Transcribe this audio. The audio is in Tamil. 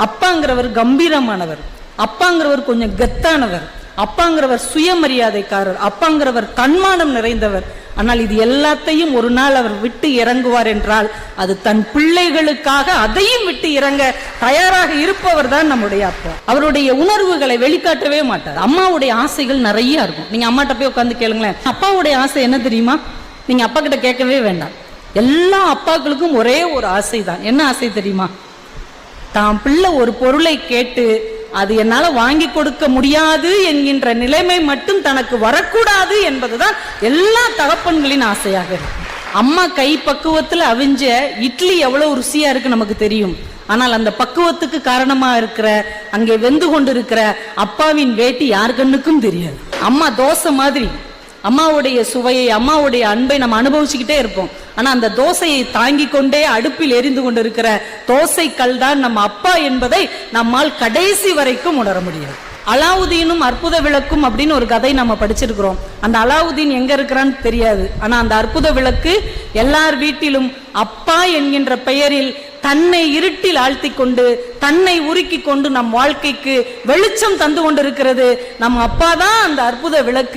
அப்பாங்கிறவர் கம்பீரமானவர், அப்பாங்கிறவர் கொஞ்சம் கெத்தானவர், அப்பாங்கிறவர் சுயமரியாதைக்காரர், அப்பாங்கிறவர் தன்மானம் நிறைந்தவர். ஆனால் இது எல்லாத்தையும் ஒரு நாள் அவர் விட்டு இறங்குவார் என்றால் அது தன் பிள்ளைகளுக்காக அதையும் விட்டு இறங்க தயாராக இருப்பவர் தான் நம்முடைய அப்பா. அவருடைய உணர்வுகளை வெளிக்காட்டவே மாட்டார். அம்மாவுடைய ஆசைகள் நிறைய இருக்கும். நீங்க அம்மாட்ட போய் உட்காந்து கேளுங்களேன், அப்பாவுடைய ஆசை என்ன தெரியுமா? நீங்க அப்பா கிட்ட கேட்கவே வேண்டாம். எல்லா அப்பாக்களுக்கும் ஒரே ஒரு ஆசை தான். என்ன ஆசை தெரியுமா? தான் பிள்ளை ஒரு பொருளை கேட்டு அது என்னால வாங்கி கொடுக்க முடியாது என்கின்ற நிலைமை மட்டும் தனக்கு வரக்கூடாது என்பதுதான் எல்லா தகப்பன்களின் ஆசையாக இருக்கு. அம்மா கை பக்குவத்துல அவிஞ்ச இட்லி எவ்வளவு ருசியா இருக்கு நமக்கு தெரியும். ஆனால் அந்த பக்குவத்துக்கு காரணமா இருக்கிற அங்கே வெந்து கொண்டிருக்கிற அப்பாவின் வேட்டி யார் கண்ணுக்கும் தெரியாது. அம்மா தோசை மாதிரி அம்மாவுடைய சுவையை, அம்மாவுடைய அன்பை நம்ம அனுபவிச்சுக்கிட்டே இருப்போம். ஆனா அந்த தோசையை தாங்கி கொண்டே அடுப்பில் எரிந்து கொண்டிருக்கிற தோசை கல் தான் நம்ம அப்பா என்பதை நம்மால் கடைசி வரைக்கும் உணர முடியாது. அலாவுதீனும் அற்புத விளக்கும் அப்படின்னு ஒரு கதை நம்ம படிச்சிருக்கிறோம். அந்த அலாவுதீன் எங்க இருக்கிறான்னு தெரியாது. ஆனா அந்த அற்புத விளக்கு எல்லார் வீட்டிலும் அப்பா என்கின்ற பெயரில் தன்னை இருட்டில் ஆழ்த்தி கொண்டு தன்னை உருக்கி கொண்டு நம் வாழ்க்கைக்கு வெளிச்சம் தந்து கொண்டிருக்கிறது. நம் அப்பா தான் அந்த அற்புத விளக்கு.